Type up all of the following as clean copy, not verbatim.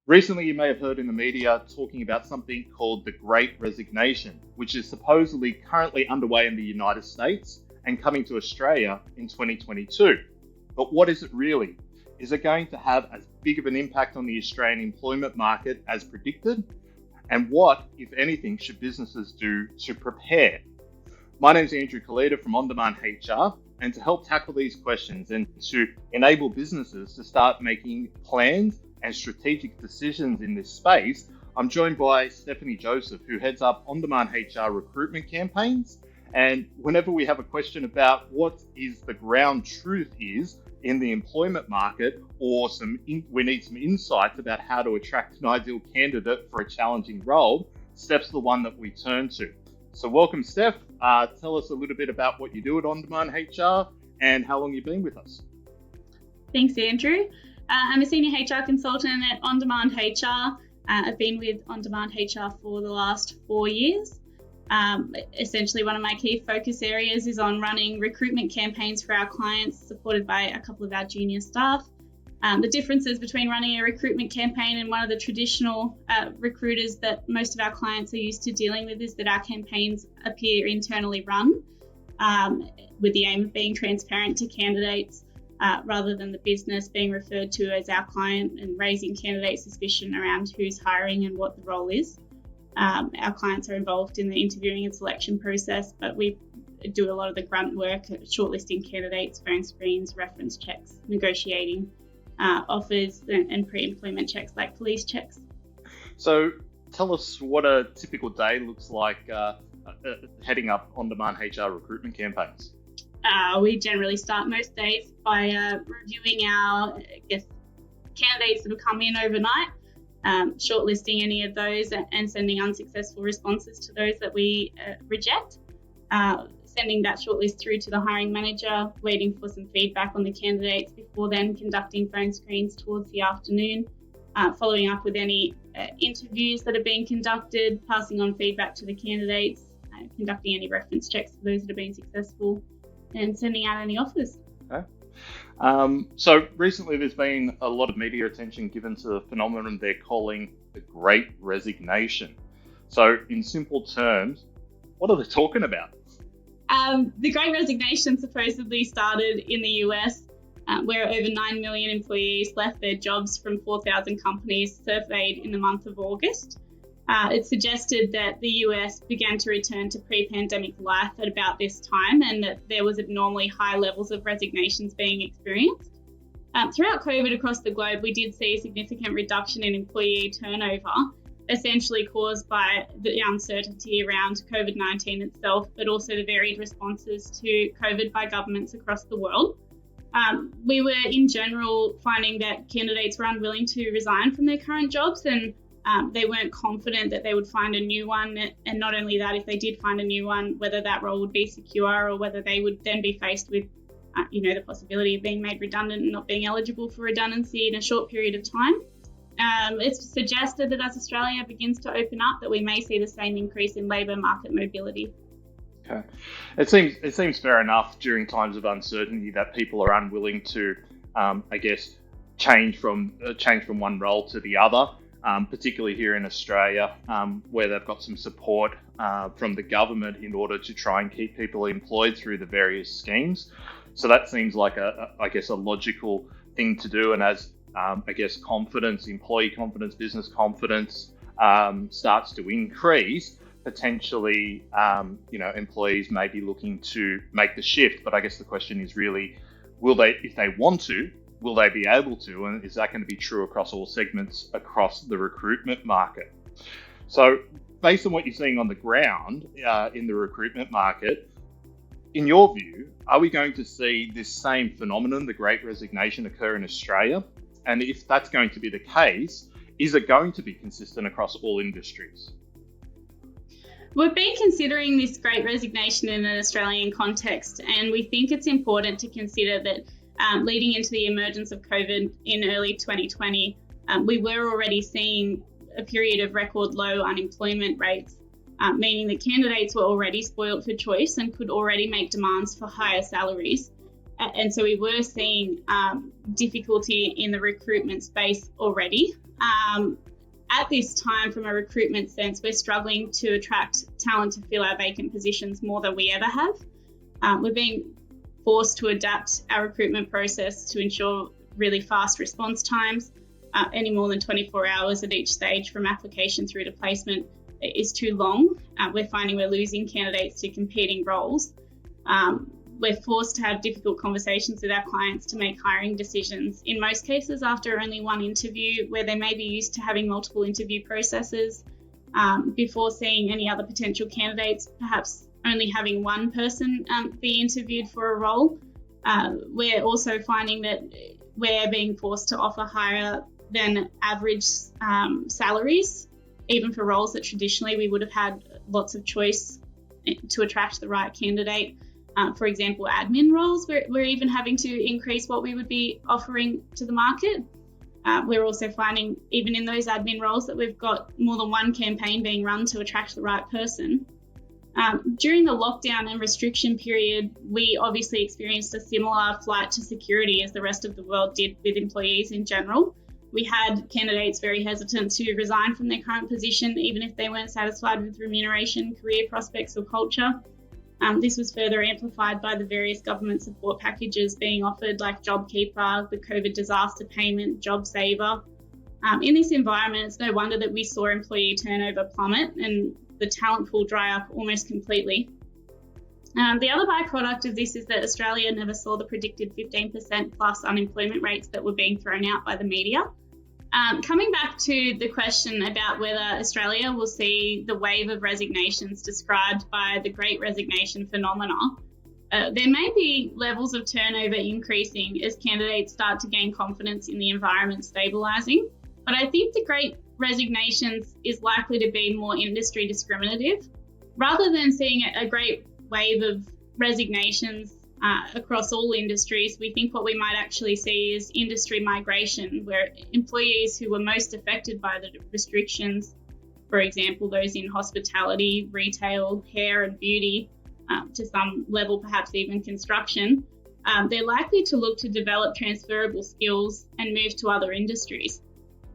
Recently, you may have heard in the media talking about something called the Great Resignation, which is supposedly currently underway in the United States and coming to Australia in 2022. But what is it really? Is it going to have as big of an impact on the Australian employment market as predicted? And what, if anything, should businesses do to prepare? My name is Andrew Kalita from On Demand HR, and to help tackle these questions and to enable businesses to start making plans and strategic decisions in this space, I'm joined by Stephanie Joseph, who heads up On Demand HR recruitment campaigns. And whenever we have a question about what is the ground truth is in the employment market, or we need some insights about how to attract an ideal candidate for a challenging role, Steph's the one that we turn to. So welcome, Steph. Tell us a little bit about what you do at On Demand HR and how long you've been with us. Thanks, Andrew. I'm a senior HR consultant at On Demand HR. I've been with On Demand HR for the last 4 years. Essentially, one of my key focus areas is on running recruitment campaigns for our clients, supported by a couple of our junior staff. The differences between running a recruitment campaign and one of the traditional recruiters that most of our clients are used to dealing with is that our campaigns appear internally run with the aim of being transparent to candidates rather than the business being referred to as our client and raising candidate suspicion around who's hiring and what the role is. Our clients are involved in the interviewing and selection process, but we do a lot of the grunt work, shortlisting candidates, phone screens, reference checks, negotiating offers and pre-employment checks like police checks. So tell us what a typical day looks like heading up On-Demand HR recruitment campaigns. We generally start most days by reviewing our candidates that have come in overnight, shortlisting any of those and sending unsuccessful responses to those that we reject, sending that shortlist through to the hiring manager, waiting for some feedback on the candidates before then conducting phone screens towards the afternoon, following up with any interviews that are being conducted, passing on feedback to the candidates, conducting any reference checks for those that have been successful, and sending out any offers. Okay. So recently there's been a lot of media attention given to the phenomenon they're calling the Great Resignation. So in simple terms, what are they talking about? The Great Resignation supposedly started in the US, where over 9 million employees left their jobs from 4,000 companies surveyed in the month of August. It suggested that the US began to return to pre-pandemic life at about this time and that there was abnormally high levels of resignations being experienced. Throughout COVID across the globe, we did see a significant reduction in employee turnover, essentially caused by the uncertainty around COVID-19 itself, but also the varied responses to COVID by governments across the world. We were in general finding that candidates were unwilling to resign from their current jobs and they weren't confident that they would find a new one. And not only that, if they did find a new one, whether that role would be secure or whether they would then be faced with the possibility of being made redundant and not being eligible for redundancy in a short period of time. It's suggested that as Australia begins to open up, that we may see the same increase in labour market mobility. Okay, it seems fair enough during times of uncertainty that people are unwilling to, change from one role to the other. Particularly here in Australia, where they've got some support from the government in order to try and keep people employed through the various schemes. So that seems like a logical thing to do. And as employee confidence, business confidence starts to increase, potentially, employees may be looking to make the shift. But I guess the question is really, will they, if they want to, will they be able to? And is that going to be true across all segments across the recruitment market? So based on what you're seeing on the ground in the recruitment market, in your view, are we going to see this same phenomenon, the Great Resignation, occur in Australia? And if that's going to be the case, is it going to be consistent across all industries? We've been considering this Great Resignation in an Australian context, and we think it's important to consider that leading into the emergence of COVID in early 2020, we were already seeing a period of record low unemployment rates, meaning that candidates were already spoiled for choice and could already make demands for higher salaries. And so we were seeing difficulty in the recruitment space already. At this time, from a recruitment sense, we're struggling to attract talent to fill our vacant positions more than we ever have. We're being forced to adapt our recruitment process to ensure really fast response times. Any more than 24 hours at each stage from application through to placement is too long. We're finding we're losing candidates to competing roles. We're forced to have difficult conversations with our clients to make hiring decisions, in most cases after only one interview, where they may be used to having multiple interview processes before seeing any other potential candidates, perhaps only having one person be interviewed for a role. We're also finding that we're being forced to offer higher than average salaries, even for roles that traditionally we would have had lots of choice to attract the right candidate. For example, admin roles, we're even having to increase what we would be offering to the market. We're also finding, even in those admin roles, that we've got more than one campaign being run to attract the right person. During the lockdown and restriction period, we obviously experienced a similar flight to security as the rest of the world did with employees in general. We had candidates very hesitant to resign from their current position, even if they weren't satisfied with remuneration, career prospects, or culture. This was further amplified by the various government support packages being offered, like JobKeeper, the COVID disaster payment, JobSaver. In this environment, it's no wonder that we saw employee turnover plummet and the talent pool dry up almost completely. The other byproduct of this is that Australia never saw the predicted 15% plus unemployment rates that were being thrown out by the media. Coming back to the question about whether Australia will see the wave of resignations described by the Great Resignation phenomena, there may be levels of turnover increasing as candidates start to gain confidence in the environment stabilising. But I think the Great Resignations is likely to be more industry discriminative. Rather than seeing a great wave of resignations across all industries, we think what we might actually see is industry migration, where employees who were most affected by the restrictions, for example, those in hospitality, retail, hair and beauty, to some level perhaps even construction, they're likely to look to develop transferable skills and move to other industries.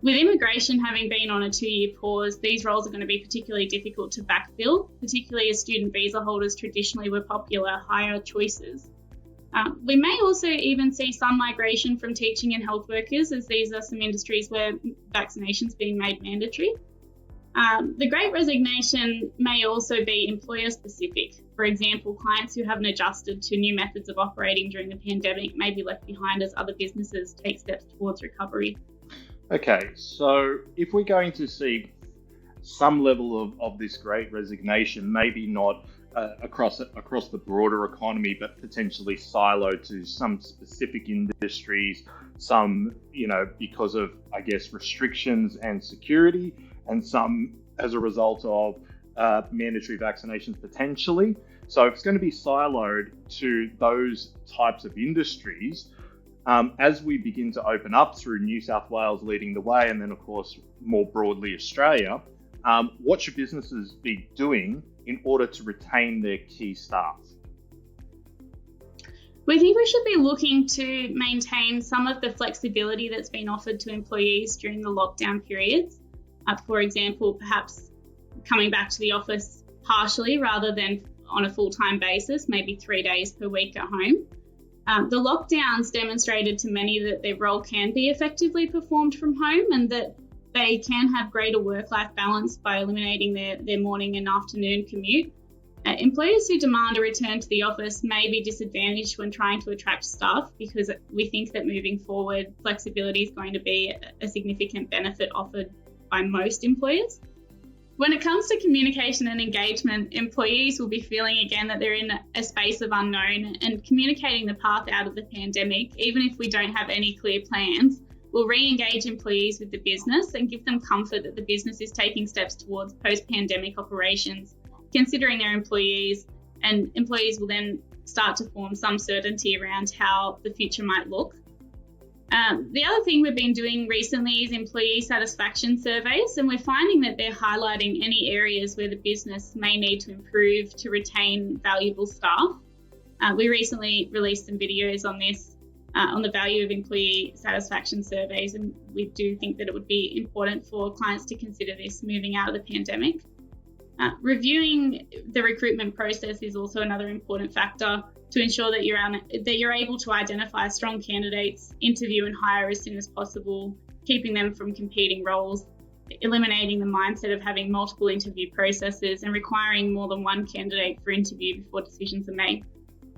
With immigration having been on a 2-year pause, these roles are going to be particularly difficult to backfill, particularly as student visa holders traditionally were popular hire choices. We may also even see some migration from teaching and health workers, as these are some industries where vaccinations being made mandatory. The Great Resignation may also be employer-specific. For example, clients who haven't adjusted to new methods of operating during the pandemic may be left behind as other businesses take steps towards recovery. Okay, so if we're going to see some level of this Great Resignation, maybe not across the broader economy, but potentially siloed to some specific industries, some, because of, I guess, restrictions and security, and some as a result of mandatory vaccinations potentially. So if it's going to be siloed to those types of industries, as we begin to open up through New South Wales leading the way, and then of course more broadly Australia, what should businesses be doing in order to retain their key staff? We think we should be looking to maintain some of the flexibility that's been offered to employees during the lockdown periods. For example, perhaps coming back to the office partially rather than on a full-time basis, maybe 3 days per week at home. The lockdowns demonstrated to many that their role can be effectively performed from home and that they can have greater work-life balance by eliminating their morning and afternoon commute. Employers who demand a return to the office may be disadvantaged when trying to attract staff, because we think that moving forward, flexibility is going to be a significant benefit offered by most employers. When it comes to communication and engagement, employees will be feeling again that they're in a space of unknown, and communicating the path out of the pandemic, even if we don't have any clear plans, will re-engage employees with the business and give them comfort that the business is taking steps towards post-pandemic operations, considering their employees, and employees will then start to form some certainty around how the future might look. The other thing we've been doing recently is employee satisfaction surveys, and we're finding that they're highlighting any areas where the business may need to improve to retain valuable staff. We recently released some videos on this, on the value of employee satisfaction surveys, and we do think that it would be important for clients to consider this moving out of the pandemic. Reviewing the recruitment process is also another important factor to ensure that you're able to identify strong candidates, interview and hire as soon as possible, keeping them from competing roles, eliminating the mindset of having multiple interview processes and requiring more than one candidate for interview before decisions are made.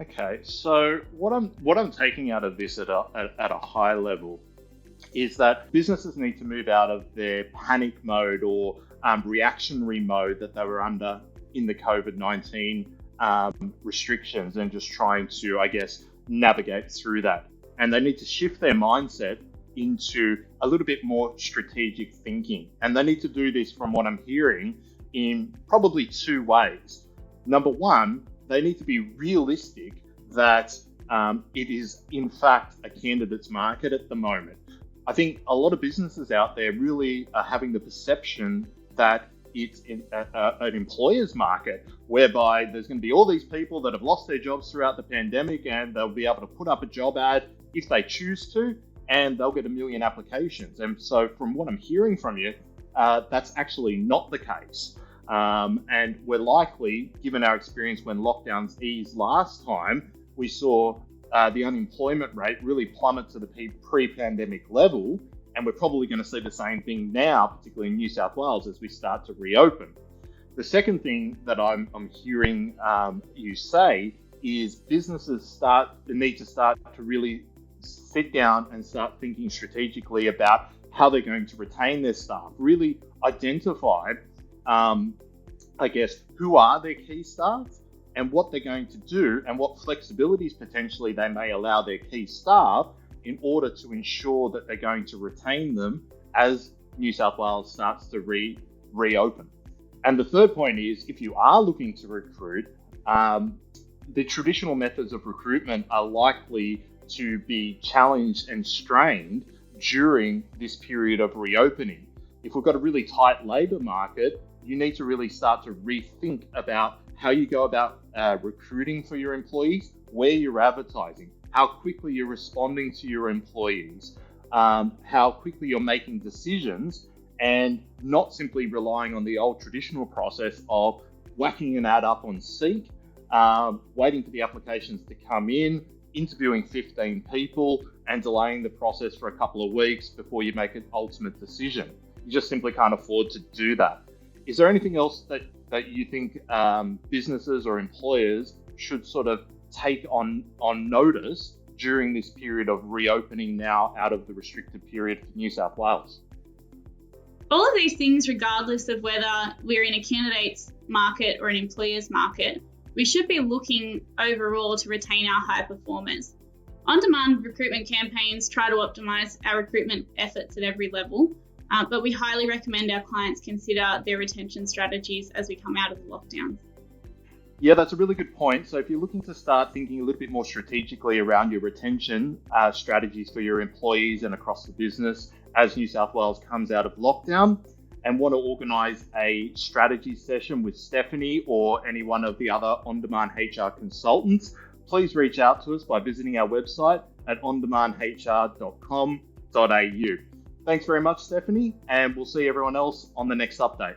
Okay, so what I'm taking out of this at a high level is that businesses need to move out of their panic mode or reactionary mode that they were under in the COVID-19 restrictions and just trying to, I guess, navigate through that. And they need to shift their mindset into a little bit more strategic thinking. And they need to do this, from what I'm hearing, in probably two ways. Number one, they need to be realistic that it is, in fact, a candidate's market at the moment. I think a lot of businesses out there really are having the perception that it's an employer's market, whereby there's going to be all these people that have lost their jobs throughout the pandemic, and they'll be able to put up a job ad if they choose to, and they'll get 1 million applications. And so from what I'm hearing from you, that's actually not the case. And we're likely, given our experience when lockdowns eased last time, we saw the unemployment rate really plummet to the pre-pandemic level. And we're probably going to see the same thing now, particularly in New South Wales, as we start to reopen. The second thing that I'm hearing you say is businesses need to start to really sit down and start thinking strategically about how they're going to retain their staff, really identify I guess, who are their key staff and what they're going to do and what flexibilities potentially they may allow their key staff in order to ensure that they're going to retain them as New South Wales starts to reopen. And the third point is, if you are looking to recruit, the traditional methods of recruitment are likely to be challenged and strained during this period of reopening. If we've got a really tight labour market, you need to really start to rethink about how you go about recruiting for your employees, where you're advertising, how quickly you're responding to your employees, how quickly you're making decisions, and not simply relying on the old traditional process of whacking an ad up on Seek, waiting for the applications to come in, interviewing 15 people, and delaying the process for a couple of weeks before you make an ultimate decision. You just simply can't afford to do that. Is there anything else that you think businesses or employers should sort of take on notice during this period of reopening now out of the restricted period for New South Wales? All of these things, regardless of whether we're in a candidate's market or an employer's market, we should be looking overall to retain our high performers. On-demand recruitment campaigns try to optimise our recruitment efforts at every level, but we highly recommend our clients consider their retention strategies as we come out of the lockdown. Yeah, that's a really good point. So if you're looking to start thinking a little bit more strategically around your retention strategies for your employees and across the business as New South Wales comes out of lockdown, and want to organise a strategy session with Stephanie or any one of the other on-demand HR consultants, please reach out to us by visiting our website at ondemandhr.com.au. Thanks very much, Stephanie, and we'll see everyone else on the next update.